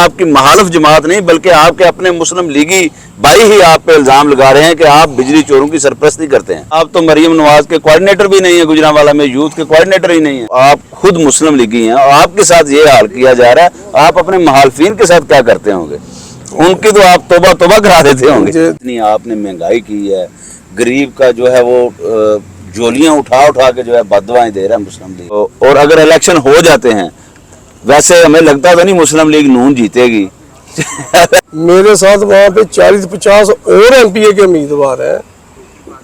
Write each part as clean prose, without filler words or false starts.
आपकी महालफ जमात नहीं बल्कि आपके अपने मुस्लिम लीगी भाई ही आप पे इल्जाम लगा रहे हैं कि आप बिजली चोरों की सरपरस्ती करते हैं। आप तो मरियम नवाज के कोऑर्डिनेटर भी नहीं है, गुजरांवाला में यूथ के कोऑर्डिनेटर ही नहीं है। आप खुद मुस्लिम लीगी हैं और आपके साथ ये हाल किया जा रहा है। आप अपने मुखालिफिन के साथ क्या करते होंगे? उनकी तो आप तोबा तोबा करा देते होंगे। नहीं, आपने महंगाई की है, गरीब का जो है वो झोलियां उठा उठा के जो है बददुआएं दे रहा है मुस्लिम लीग। और अगर इलेक्शन हो जाते हैं, वैसे हमें लगता तो नहीं मुस्लिम लीग नून जीतेगी। मेरे साथ वहाँ पे 40-50 और एमपीए के उम्मीदवार हैं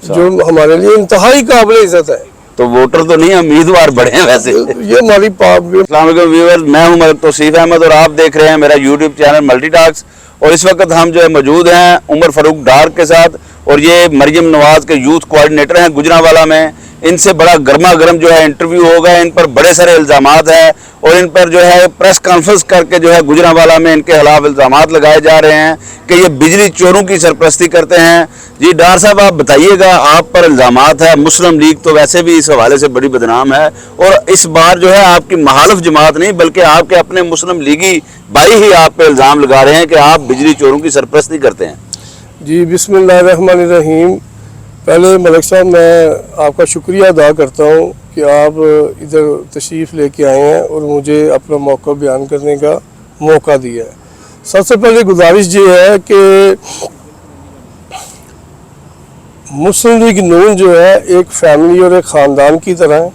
जो हमारे लिए इंतहाई काबिल इज्जत है। तो वोटर तो नहीं, उम्मीदवार बड़े हैं वैसे। ये हमारी अस्सलाम वालेकुम व्यूअर्स, मैं हूं तौसीफ अहमद और आप देख रहे हैं मेरा यूट्यूब चैनल मल्टी टॉक्स। और इस वक्त हम जो है मौजूद हैं उमर फारूक डार के साथ, और ये मरियम नवाज के यूथ कोऑर्डिनेटर हैं गुजरांवाला में। इनसे बड़ा गर्मा गर्म जो है इंटरव्यू होगा। इन पर बड़े सारे इल्जामात हैं और इन पर जो है प्रेस कॉन्फ्रेंस करके जो है गुजरांवाला में इनके खिलाफ इल्जामात लगाए जा रहे हैं कि ये बिजली चोरों की सरपरस्ती करते हैं। जी डार साहब, आप बताइएगा, आप पर इल्जामात है। मुस्लिम लीग तो वैसे भी इस हवाले से बड़ी बदनाम है, और इस बार जो है आपकी मुखालिफ जमात नहीं बल्कि आपके अपने मुस्लिम लीगी भाई ही आप पे इल्जाम लगा रहे हैं कि आप बिजली चोरों की सरपरस्ती करते हैं। जी बिस्मिल्लाहिर्रहमानिर्रहीम। पहले मलिक साहब, मैं आपका शुक्रिया अदा करता हूँ कि आप इधर तशरीफ़ लेके आए हैं और मुझे अपना मौका बयान करने का मौका दिया है। सबसे पहले गुजारिश ये है कि मुस्लिम लीग नून जो है एक फैमिली और एक ख़ानदान की तरह है।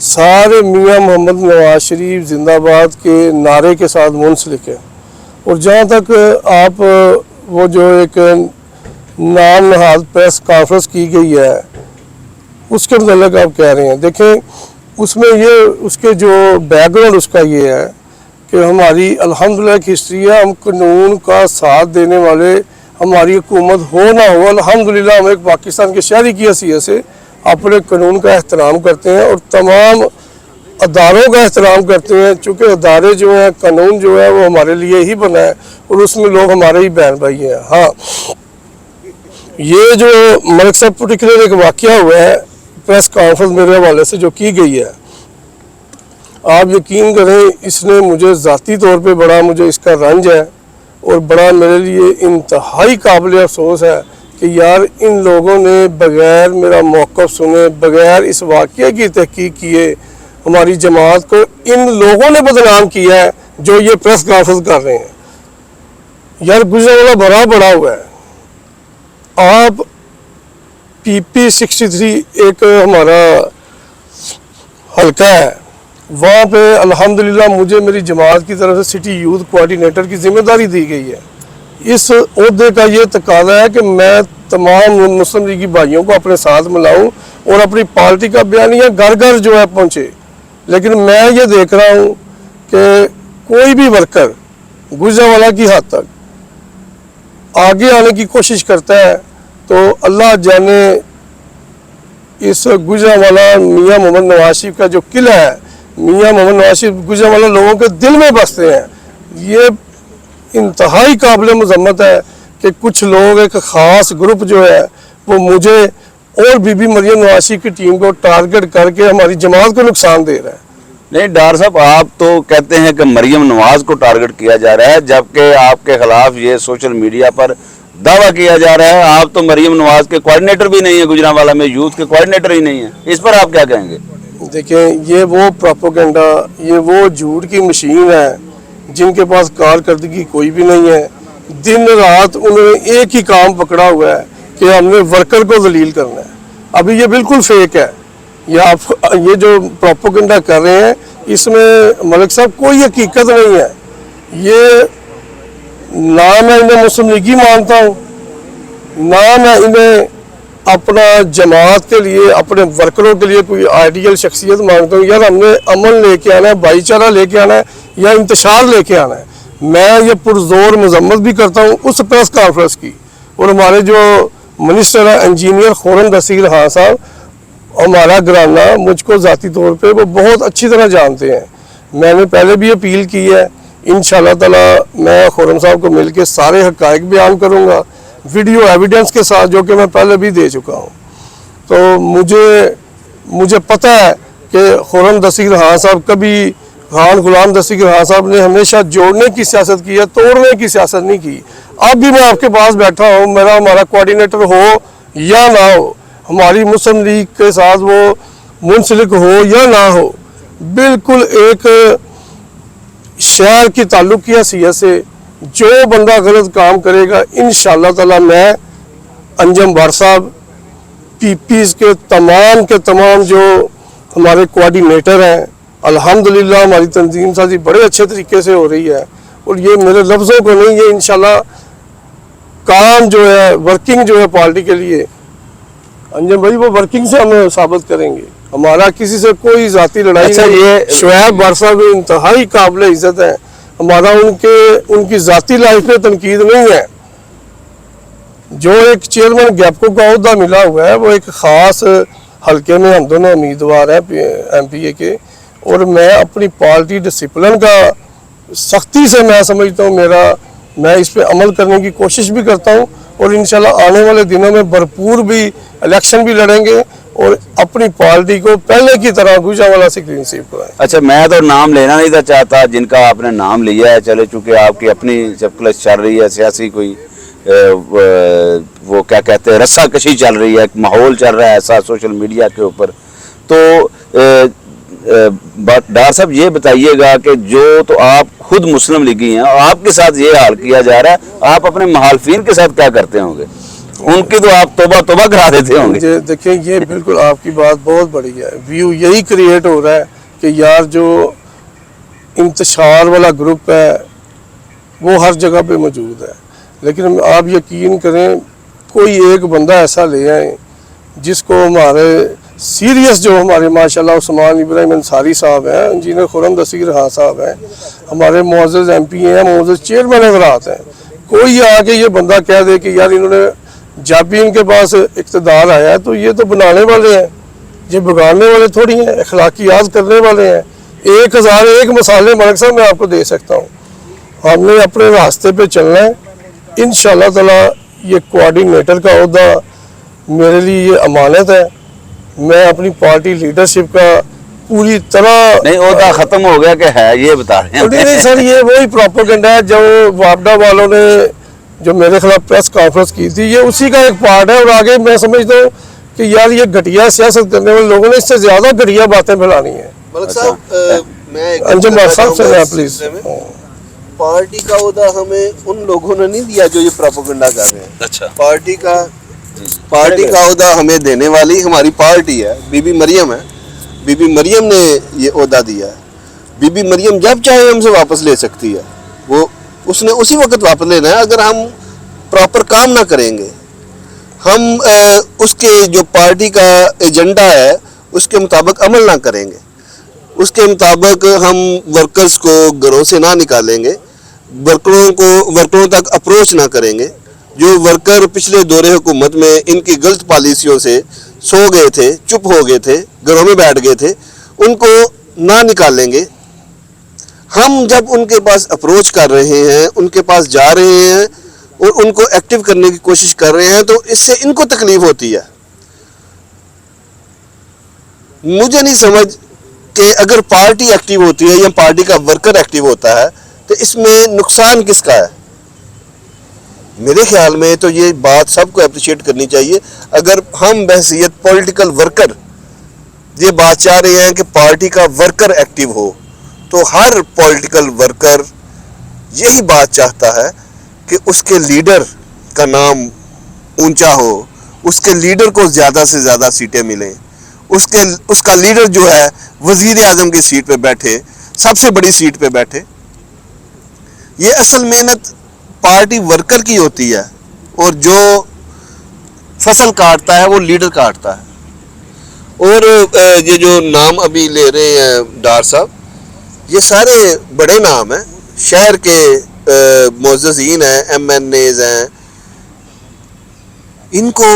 सारे मियाँ मोहम्मद नवाज शरीफ जिंदाबाद के नारे के साथ मुंसलिक है। और जहाँ तक आप वो जो एक नाम नहाद प्रेस कॉन्फ्रेंस की गई है उसके मतलब आप कह रहे हैं, देखें उसमें ये उसके जो बैकग्राउंड उसका ये है कि हमारी अल्हम्दुलिल्लाह की हिस्ट्री है। हम कानून का साथ देने वाले, हमारी हुकूमत हो ना हो, अल्हम्दुलिल्लाह हम एक पाकिस्तान के शहरी की हैसियत से अपने कानून का एहतराम करते हैं और तमाम अदारों का एहतराम करते हैं। चूँकि अदारे जो हैं, कानून जो है वो हमारे लिए ही बना है और उसमें लोग हमारे ही बहन भाई हैं। हाँ, ये जो मलिक साहब पर्टिकुलर एक वाक़या हुआ है प्रेस कॉन्फ्रेंस मेरे हवाले से जो की गई है, आप यकीन करें इसने मुझे ज़ाती तौर पे बड़ा, मुझे इसका रंज है और बड़ा मेरे लिए इंतहाई काबिल अफसोस है कि यार इन लोगों ने बग़ैर मेरा मौक़िफ़ सुने, बग़ैर इस वाक़ये की तहक़ीक़ किए हमारी जमात को इन लोगों ने बदनाम किया है जो ये प्रेस कॉन्फ्रेंस कर रहे हैं। यार गुजरांवाला बड़ा बड़ा हुआ है। आप PP63 एक हमारा हल्का है, वहाँ पे अल्हम्दुलिल्लाह मुझे मेरी जमात की तरफ से सिटी यूथ कोऑर्डिनेटर की जिम्मेदारी दी गई है। इस ओहदे का ये तकाजा है कि मैं तमाम मुस्लिम लीगी भाइयों को अपने साथ मिलाऊं और अपनी पार्टी का बयानिया घर घर जो है पहुँचे। लेकिन मैं ये देख रहा हूँ कि कोई भी वर्कर गुजरांवाला की हद तक आगे आने की कोशिश करता है तो अल्लाह जाने इस गुजरांवाला मियाँ मोहम्मद नवाज शरीफ का जो किला है, मियाँ मोहम्मद नवाज शरीफ गुजरांवाला लोगों के दिल में बसते हैं। ये इंतहाई काबिल मज़म्मत है कि कुछ लोग, एक ख़ास ग्रुप जो है वो मुझे और बीबी मरियम नवाज शरीफ की टीम को टारगेट करके हमारी जमात को नुकसान दे रहा है। नहीं डार साहब, आप तो कहते हैं कि मरियम नवाज को टारगेट किया जा रहा है, जबकि आपके खिलाफ ये सोशल मीडिया पर दावा किया जा रहा है। आप तो मरियम नवाज के कोऑर्डिनेटर भी नहीं है, गुजरांवाला में यूथ के कोऑर्डिनेटर ही नहीं है। इस पर आप क्या कहेंगे? देखिए, ये वो प्रोपेगेंडा, ये वो झूठ की मशीन है जिनके पास कारकर्दगी कोई भी नहीं है। दिन रात उन्होंने एक ही काम पकड़ा हुआ है कि हमने वर्कर को जलील करना है। अभी ये बिल्कुल फेक है। ये जो प्रोपेगेंडा कर रहे हैं इसमें मलिक साहब कोई हकीकत नहीं है। ये ना मैं इन्हें मुस्लिम लीगी मानता हूँ, ना मैं इन्हें अपना जमात के लिए, अपने वर्करों के लिए कोई आइडियल शख्सियत मानता हूँ। यार हमने अमन लेके आना है, भाईचारा लेके आना है या इंतशार लेके आना है। मैं ये पुरजोर मजम्मत भी करता हूँ उस प्रेस कॉन्फ्रेंस की। और हमारे जो मिनिस्टर है इंजीनियर खुर्रम दसीर खान साहब, हमारा घराना मुझको ज़ाती तौर पे वो बहुत अच्छी तरह जानते हैं। मैंने पहले भी अपील की है, इंशाल्लाह ताला मैं खुर्रम साहब को मिल के सारे हक़ाइक़ बयान करूँगा वीडियो एविडेंस के साथ, जो कि मैं पहले भी दे चुका हूँ। तो मुझे पता है कि खुर्रम दसीर खान साहब कभी خان غلام دستگیر خان صاحب نے ہمیشہ جوڑنے کی سیاست کی ہے, توڑنے کی سیاست نہیں کی. اب بھی میں آپ کے پاس بیٹھا ہوں, ہمارا کوآرڈینیٹر ہو یا نہ ہو, ہماری مسلم لیگ کے ساتھ وہ منسلک ہو یا نہ ہو, بالکل ایک شہر کی تعلق کی حیثیت سے جو بندہ غلط کام کرے گا انشاءاللہ تعالی میں انجم بار صاحب پی پیز کے تمام جو ہمارے کوآرڈینیٹر ہیں, الحمدللہ ہماری تنظیم سازی بڑے اچھے طریقے سے ہو رہی ہے, اور یہ میرے لفظوں کو نہیں, یہ انشاءاللہ کام جو ہے ورکنگ جو ہے پارٹی کے لیے انجم بھائی وہ ورکنگ سے ہم ثابت کریں گے. ہمارا کسی سے کوئی ذاتی لڑائی اچھا نہیں. یہ شعیب بار صاحب انتہائی قابل عزت ہے, ہمارا ان کی ذاتی لائف پہ تنقید نہیں ہے. جو ایک چیئرمین گیپکو کا عہدہ ملا ہوا ہے وہ ایک خاص حلقے میں ہم دونوں امیدوار ہیں ایم پی اے کے, اور میں اپنی پارٹی ڈسپلن کا سختی سے میں سمجھتا ہوں میں اس پہ عمل کرنے کی کوشش بھی کرتا ہوں, اور انشاءاللہ آنے والے دنوں میں بھرپور بھی الیکشن بھی لڑیں گے اور اپنی پارٹی کو پہلے کی طرح گوجرانوالہ سے کلین سویپ کرائیں. اچھا میں تو نام لینا نہیں تھا چاہتا جن کا آپ نے نام لیا ہے, چلے چونکہ آپ کی اپنی جب کلچ چل رہی ہے, سیاسی کوئی وہ کیا کہتے ہیں رسا کشی چل رہی ہے, ماحول چل رہا ہے ایسا سوشل میڈیا کے اوپر, تو ڈار صاحب یہ بتائیے گا کہ جو تو آپ خود مسلم لیگی ہیں اور آپ کے ساتھ یہ حال کیا جا رہا ہے, آپ اپنے مخالفین کے ساتھ کیا کرتے ہوں گے؟ ان کی تو آپ توبہ کرا دیتے ہوں گے. دیکھیں یہ بالکل آپ کی بات بہت بڑی ہے. ویو یہی کریٹ ہو رہا ہے کہ یار جو انتشار والا گروپ ہے وہ ہر جگہ پہ موجود ہے, لیکن آپ یقین کریں کوئی ایک بندہ ایسا لے آئیں جس کو ہمارے سیریس جو ہمارے ماشاءاللہ عثمان ابراہیم انصاری صاحب ہیں, انجینئر خرم دستگیر خان صاحب ہیں, ہمارے معزز ایم پی ہیں, معزز چیئرمین حضرات ہیں, کوئی آ کے یہ بندہ کہہ دے کہ یار انہوں نے جب بھی ان کے پاس اقتدار آیا ہے تو یہ تو بنانے والے ہیں, یہ بگاڑنے والے تھوڑی ہیں, اخلاقیات کرنے والے ہیں. 1001 مثالیں ملک صاحب میں آپ کو دے سکتا ہوں. ہم نے اپنے راستے پہ چلنا ہے انشاءاللہ تعالی. یہ کوآرڈینیٹر کا عہدہ میرے لیے یہ امانت ہے, میں اپنی پارٹی لیڈرشپ کا پوری طرح نہیں عہدہ ختم ہو گیا کہ ہے یہ بتا رہے ہیں؟ نہیں سر, یہ وہی پروپیگنڈا ہے جو وابڈا والوں نے جو میرے خلاف پریس کانفرنس کی تھی, یہ اسی کا ایک پارٹ ہے. اور آگے میں سمجھتا ہوں کہ یار یہ گھٹیا سیاست کرنے والے لوگوں نے اس سے زیادہ گھٹیا باتیں پھیلانی ہیں. ملک صاحب میں انجم بار صاحب سے پلیز, پارٹی کا عہدہ ہمیں ان لوگوں نے نہیں دیا جو یہ پروپیگنڈا کر رہے ہیں. اچھا پارٹی کا عہدہ ہمیں دینے والی ہماری پارٹی ہے, بی بی مریم ہے. بی بی مریم نے یہ عہدہ دیا ہے. بی بی مریم جب چاہے ہم سے واپس لے سکتی ہے, وہ اس نے اسی وقت واپس لینا ہے. اگر ہم پراپر کام نہ کریں گے, ہم اس کے جو پارٹی کا ایجنڈا ہے اس کے مطابق عمل نہ کریں گے, اس کے مطابق ہم ورکرز کو گھروں سے نہ نکالیں گے, ورکروں تک اپروچ نہ کریں گے. جو ورکر پچھلے دور حکومت میں ان کی غلط پالیسیوں سے سو گئے تھے, چپ ہو گئے تھے, گھروں میں بیٹھ گئے تھے, ان کو نہ نکالیں گے. ہم جب ان کے پاس اپروچ کر رہے ہیں, ان کے پاس جا رہے ہیں اور ان کو ایکٹیو کرنے کی کوشش کر رہے ہیں, تو اس سے ان کو تکلیف ہوتی ہے. مجھے نہیں سمجھ کہ اگر پارٹی ایکٹیو ہوتی ہے یا پارٹی کا ورکر ایکٹیو ہوتا ہے تو اس میں نقصان کس کا ہے. میرے خیال میں تو یہ بات سب کو اپریشیٹ کرنی چاہیے. اگر ہم بحیثیت پولیٹیکل ورکر یہ بات چاہ رہے ہیں کہ پارٹی کا ورکر ایکٹیو ہو, تو ہر پولیٹیکل ورکر یہی بات چاہتا ہے کہ اس کے لیڈر کا نام اونچا ہو, اس کے لیڈر کو زیادہ سے زیادہ سیٹیں ملیں, اس کا لیڈر جو ہے وزیر اعظم کی سیٹ پہ بیٹھے, سب سے بڑی سیٹ پہ بیٹھے. یہ اصل محنت پارٹی ورکر کی ہوتی ہے, اور جو فصل کاٹتا ہے وہ لیڈر کاٹتا ہے. اور یہ جو نام ابھی لے رہے ہیں ڈار صاحب, یہ سارے بڑے نام ہیں, شہر کے معززین ہیں, ایم این ایز ہیں, ان کو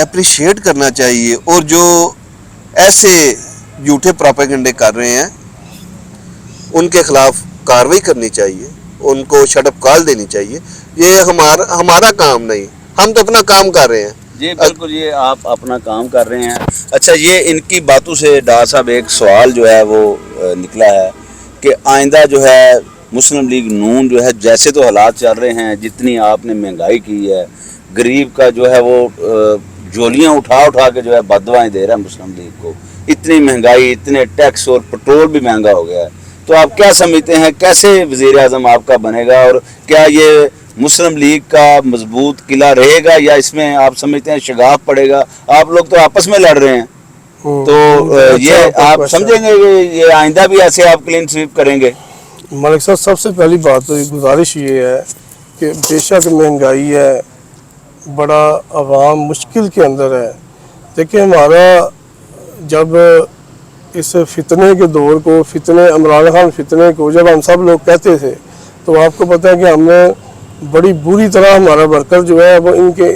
اپریشیٹ کرنا چاہیے. اور جو ایسے جھوٹے پروپیگنڈے کر رہے ہیں ان کے خلاف کارروائی کرنی چاہیے, ان کو شٹ اپ کال دینی چاہیے. یہ ہمارا کام نہیں, ہم تو اپنا کام کر رہے ہیں. جی بالکل, یہ آپ اپنا کام کر رہے ہیں. اچھا یہ ان کی باتوں سے ڈار صاحب ایک سوال جو ہے وہ نکلا ہے کہ آئندہ جو ہے مسلم لیگ نون جو ہے جیسے تو حالات چل رہے ہیں، جتنی آپ نے مہنگائی کی ہے، غریب کا جو ہے وہ جولیاں اٹھا اٹھا کے جو ہے بددعائیں دے رہا ہے مسلم لیگ کو، اتنی مہنگائی، اتنے ٹیکس اور پٹرول بھی مہنگا ہو گیا ہے، تو آپ کیا سمجھتے ہیں کیسے وزیر اعظم آپ کا بنے گا، اور کیا یہ مسلم لیگ کا مضبوط قلعہ رہے گا یا اس میں آپ سمجھتے ہیں شگاف پڑے گا؟ آپ لوگ تو آپس میں لڑ رہے ہیں، تو یہ آپ سمجھیں گے کہ یہ آئندہ بھی ایسے آپ کلین سویپ کریں گے؟ ملک صاحب سب سے پہلی بات تو گزارش یہ ہے کہ بے شک مہنگائی ہے، بڑا عوام مشکل کے اندر ہے. دیکھیں ہمارا جب اس فتنے کے دور کو، فتنے عمران خان فتنے کو جب ہم سب لوگ کہتے تھے تو آپ کو پتہ ہے کہ ہم نے بڑی بری طرح ہمارا ورکر جو ہے وہ ان کے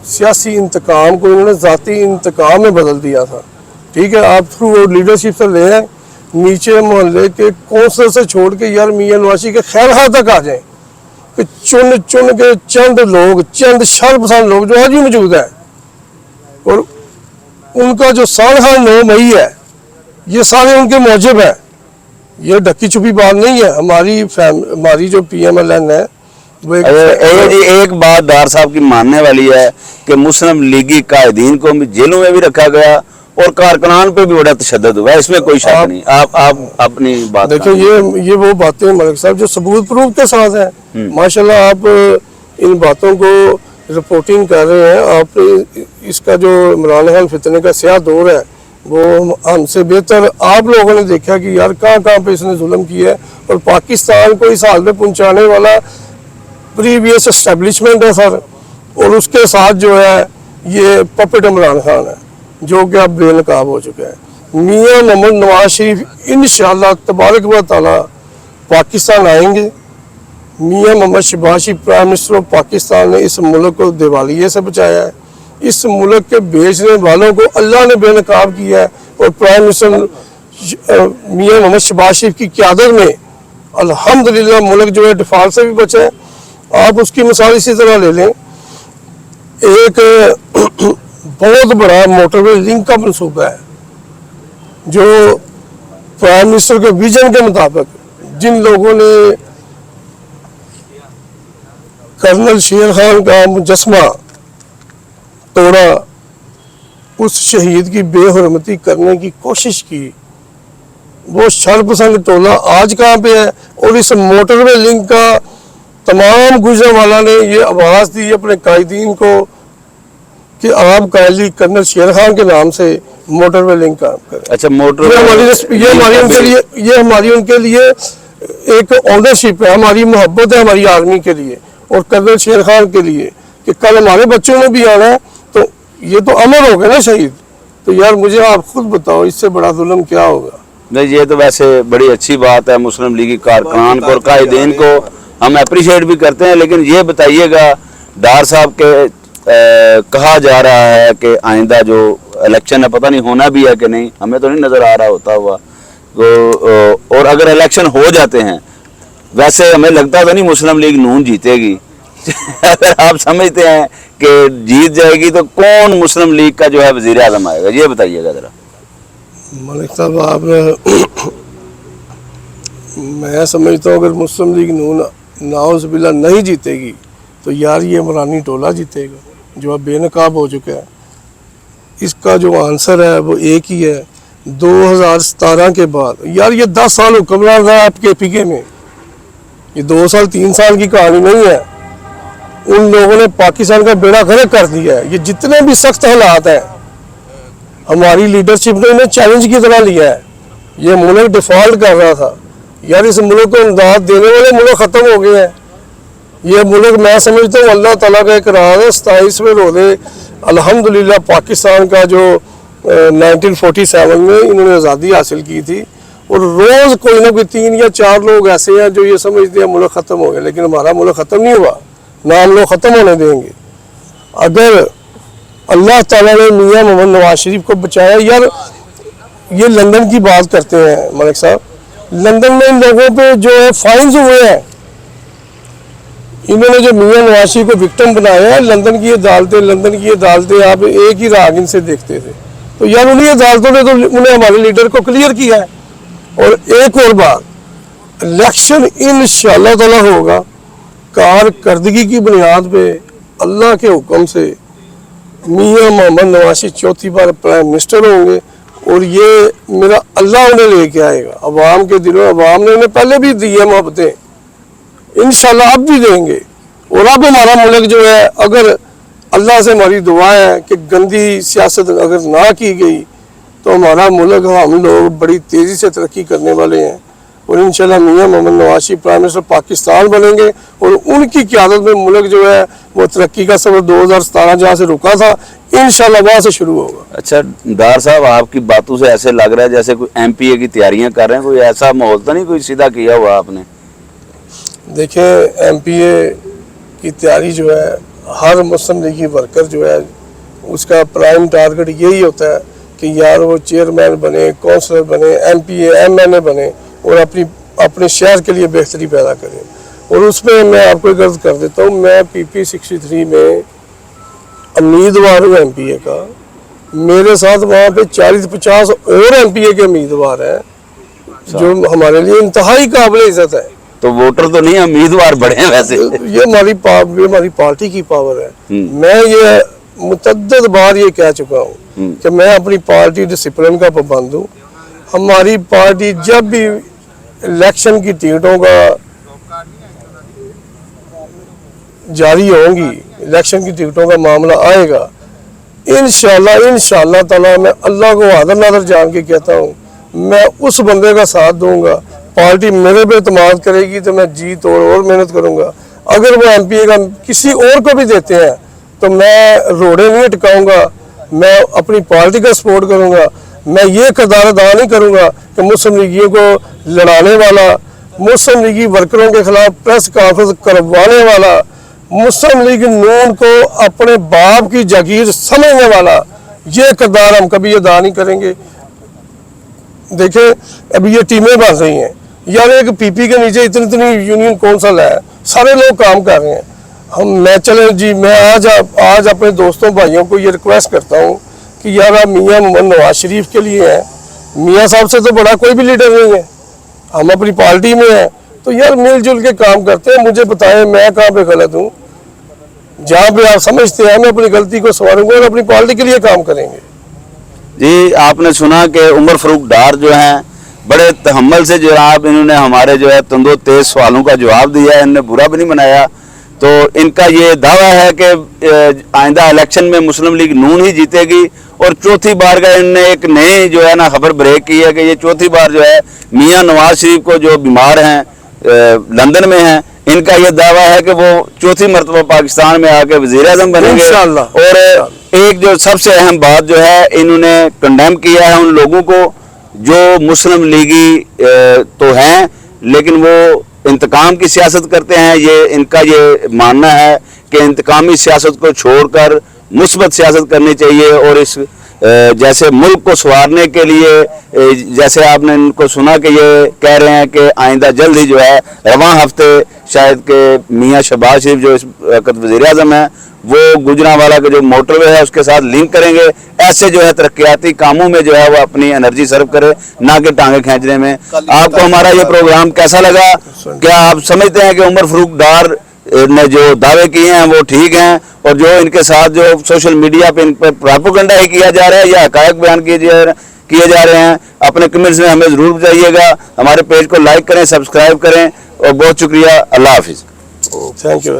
سیاسی انتقام کو انہوں نے ذاتی انتقام میں بدل دیا تھا. ٹھیک ہے، آپ تھرو لیڈرشپ سے لے ہیں، نیچے محلے کے کونسلر سے چھوڑ کے یار میاں نوازی کے خیر خواہ تک آ جائیں کہ چن کے چند لوگ، چند شر پسند لوگ جو آج بھی موجود ہیں، اور ان کا جو سالانہ 9 مئی ہے یہ سارے ان کے موجب ہیں. یہ ڈکی چھپی بات نہیں ہے. ہماری جو پی ایم ایل این ہے وہ ایک بات ڈار صاحب کی ماننے والی ہے کہ مسلم لیگی قائدین کو جیلوں میں بھی رکھا گیا اور کارکنان پہ بھی بڑا تشدد ہوا ہے، اس میں کوئی شک نہیں. آپ اپنی بات دیکھیں، یہ وہ باتیں ملک صاحب جو ثبوت پروف کے ساتھ ہیں. ماشاءاللہ آپ ان باتوں کو رپورٹنگ کر رہے ہیں. آپ اس کا جو عمران خان فتنے کا سیاہ دور ہے وہ ہم سے بہتر آپ لوگوں نے دیکھا کہ یار کہاں پہ اس نے ظلم کیا ہے، اور پاکستان کو اس حال میں پہنچانے والا پریویس اسٹیبلشمنٹ ہے سر، اور اس کے ساتھ جو ہے یہ پپٹ عمران خان ہے جو کہ اب بے نقاب ہو چکا ہے. میاں محمد نواز شریف انشاءاللہ تبارک و تعالی پاکستان آئیں گے. میاں محمد شہباز شریف پرائم منسٹر آف پاکستان نے اس ملک کو دیوالیے سے بچایا ہے. اس ملک کے بیچنے والوں کو اللہ نے بے نقاب کیا ہے، اور پرائم منسٹر میاں محمد شہباز شریف کی قیادت میں الحمدللہ ملک جو ہے ڈیفالٹ سے بھی بچا ہے. آپ اس کی مثال اسی طرح لے لیں، ایک بہت بڑا موٹر وے لنک کا منصوبہ ہے جو پرائم منسٹر کے ویژن کے مطابق جن لوگوں نے کرنل شیر خان کا مجسمہ توڑا، اس شہید کی بے حرمتی کرنے کی کوشش کی، وہ شر پسند ٹولہ آج کہاں پہ ہے. اور اس موٹر وے لنک کا تمام گجرے والا نے یہ آواز دی اپنے قائدین کو کہ آپ قائدی کرنل شیر خان کے نام سے موٹر وے لنک کام کریں. اچھا، موٹر یہ ہماری ان کے لیے ایک آنرشپ ہے، ہماری محبت ہے ہماری آرمی کے لیے اور کرنل شیر خان کے لیے کہ کل ہمارے بچوں نے بھی آنا ہے. تو یہ تو امر ہو گیا نا شہید. تو یار مجھے آپ خود بتاؤ اس سے بڑا ظلم کیا ہوگا؟ نہیں، یہ تو ویسے بڑی اچھی بات ہے. مسلم لیگی کارکنان کو اور قائدین کو ہم اپریشیٹ بھی کرتے ہیں، لیکن یہ بتائیے گا ڈار صاحب کے کہا جا رہا ہے کہ آئندہ جو الیکشن ہے پتہ نہیں ہونا بھی ہے کہ نہیں، ہمیں تو نہیں نظر آ رہا ہوتا ہوا، اور اگر الیکشن ہو جاتے ہیں ویسے ہمیں لگتا تو نہیں مسلم لیگ نون جیتے گی. اگر آپ سمجھتے ہیں کہ جیت جائے گی تو کون مسلم لیگ کا جو ہے وزیر اعظم آئے گا، یہ بتائیے گا ذرا. ملک صاحب آپ میں سمجھتا ہوں اگر مسلم لیگ نون ناؤز باللہ نہیں جیتے گی تو یار یہ عمرانی ٹولہ جیتے گا جو اب بے نقاب ہو چکا ہے. اس کا جو آنسر ہے وہ ایک ہی ہے. 2017 کے بعد یار یہ 10 سال حکمران رہا آپ کے پی کے میں، یہ 2 سال 3 سال کی کہانی نہیں ہے. ان لوگوں نے پاکستان کا بیڑا غرق کر دیا ہے. یہ جتنے بھی سخت حالات ہیں ہماری لیڈرشپ نے انہیں چیلنج کی طرح لیا ہے. یہ ملک ڈیفالٹ کر رہا تھا، یار اس ملک کو امداد دینے والے ملک ختم ہو گئے ہیں. یہ ملک میں سمجھتا ہوں اللہ تعالیٰ کا ایک راز ہے. 27ویں روزے الحمدللہ پاکستان کا جو 1947 میں انہوں نے آزادی حاصل کی تھی، اور روز کوئی نہ کوئی 3 یا 4 لوگ ایسے ہیں جو یہ سمجھتے ہیں ملک ختم ہو گیا، لیکن ہمارا ملک ختم نہیں ہوا، نہ ہم لوگ ختم ہونے دیں گے. اگر اللہ تعالیٰ نے میاں محمد نواز شریف کو بچایا. یار یہ لندن کی بات کرتے ہیں ملک صاحب، لندن میں ان لوگوں پہ جو ہے فائنز ہوئے ہیں. انہوں نے جو میاں نواز شریف کو وکٹم بنایا ہے، لندن کی عدالتیں آپ ایک ہی راگ ان سے دیکھتے تھے. تو یار انہیں عدالتوں نے تو انہیں ہمارے لیڈر کو کلیئر کیا ہے. اور ایک اور بات، इलेक्शन इंशाअल्लाह ताला होगा। कारकर्दगी की बुनियाद पे अल्लाह के हुक्म से मियां मोहम्मद नवाज चौथी बार प्राइम मिनिस्टर होंगे और ये मेरा अल्लाह उन्हें लेके आएगा अवाम के दिलों। अवाम ने उन्हें पहले भी दी है मोहब्बतें, इंशाअल्लाह अब भी देंगे। और अब हमारा मुल्क जो है, अगर अल्लाह से हमारी दुआ है कि गंदी सियासत अगर ना की गई तो हमारा मुल्क, हम लोग बड़ी तेज़ी से तरक्की करने वाले हैं और इंशाल्लाह मियां मोहम्मद नवाज प्राइम मिनिस्टर पाकिस्तान बनेंगे और उनकी क़यादत में मुल्क जो है वो तरक्की का सफ़र 2017 जहाँ से रुका था इंशाल्लाह वहाँ से शुरू होगा। अच्छा डार साहब, आपकी बातों से ऐसे लग रहा है जैसे कोई MPA की तैयारियां कर रहे हैं। कोई ऐसा माहौल तो नहीं कोई सीधा किया हुआ आपने? देखें, MPA की तैयारी जो है, हर मुस्लिम लीगी वर्कर जो है उसका प्राइम टारगेट यही होता है कि यार वो चेयरमैन बने, कौंसलर बने, MPA MNA बने और अपने शहर के लिए बेहतरी पैदा करें। और उसमें मैं आपको एक अर्ज कर देता हूँ, मैं PP 63 में उम्मीदवार हूँ MPA का। मेरे साथ वहाँ पे 40-50 और MPA के उम्मीदवार हैं जो हमारे लिए इंतहाई काबिल इज्जत है। तो वोटर तो नहीं, उम्मीदवार बड़े हैं वैसे। ये हमारी पार्टी की पावर है। मैं ये मुतद्दद बार ये कह चुका हूँ कि मैं अपनी पार्टी डिसिप्लिन का पाबंद हूँ। हमारी पार्टी जब भी इलेक्शन की टिकटों का जारी होंगी, इलेक्शन की टिकटों का मामला आएगा, इंशाअल्लाह ताला मैं अल्लाह को हाज़िर नाज़िर जान के कहता हूँ, मैं उस बंदे का साथ दूंगा। पार्टी मेरे पे एतमाद करेगी तो मैं जी तोड़ और मेहनत करूंगा। अगर वो MPA का किसी और को भी देते हैं तो मैं रोड़े नहीं अटकाऊंगा, मैं अपनी पार्टी का सपोर्ट करूंगा। मैं ये किरदार अदा नहीं करूंगा कि मुस्लिम लीगियों को लड़ाने वाला, मुस्लिम लीगी वर्करों के खिलाफ प्रेस कॉन्फ्रेंस करवाने वाला, मुस्लिम लीग नून को अपने बाप की जागीर समझने वाला, ये किरदार हम कभी अदा नहीं करेंगे। देखें, अभी ये टीमें बन रही हैं यार, एक PP के नीचे इतनी यूनियन कौंसिल है, सारे लोग काम कर रहे हैं। मैं चले जी, मैं आज अपने दोस्तों भाइयों को ये रिक्वेस्ट करता हूँ कि यार आप मियां मोहम्मद नवाज शरीफ के लिए हैं, मियां साहब से तो बड़ा कोई भी लीडर नहीं है, हम अपनी पार्टी में हैं, तो यार मिलजुल के काम करते हैं। मुझे बताएं मैं कहाँ पे गलत हूँ, जहाँ पे आप समझते हैं मैं अपनी गलती को संवारूंगा और अपनी पार्टी के लिए काम करेंगे। जी, आपने सुना कि उमर फारूक डार जो हैं बड़े तहम्मुल से जनाब इन्होंने हमारे जो है तंदो तेज सवालों का जवाब दिया है, इन्होंने बुरा भी नहीं बनाया। तो इनका ये दावा है कि आइंदा इलेक्शन में मुस्लिम लीग नून ही जीतेगी और चौथी बार का इनने एक नई जो है ना खबर ब्रेक की है कि ये चौथी बार जो है मियां नवाज शरीफ को जो बीमार हैं लंदन में हैं, इनका ये दावा है कि वो चौथी मरतबा पाकिस्तान में आके वज़ीर आज़म बनेंगे। और एक जो सबसे अहम बात जो है, इन्होंने कंडेम किया है उन लोगों को जो मुस्लिम लीगी तो हैं लेकिन वो इंतकाम की सियासत करते हैं। ये इनका ये मानना है कि इंतकामी सियासत को छोड़कर मुस्बत सियासत करनी चाहिए और इस जैसे मुल्क को संवारने के लिए, जैसे आपने इनको सुना कि ये कह रहे हैं कि आइंदा जल्द ही जो है रवां हफ्ते शायद के मियां शहबाज शरीफ जो इस वक्त वज़ीर आज़म है वो गुजरांवाला के जो मोटरवे है उसके साथ लिंक करेंगे। ऐसे जो है तरक्याती कामों में जो है वो अपनी एनर्जी सर्व करे, ना कि टांगे खींचने में। आपको हमारा ये प्रोग्राम कैसा लगा? क्या आप समझते हैं कि उमर फारूक डार ने जो दावे किए हैं वो ठीक हैं और जो इनके साथ जो सोशल मीडिया पे इन पर प्रोपेगेंडा ही किया जा रहा है या हकायक बयान किए जा रहे हैं? अपने कमेंट्स में हमें ज़रूर बताइएगा। हमारे पेज को लाइक करें, सब्सक्राइब करें और बहुत शुक्रिया। अल्लाह हाफिज़। Thank you.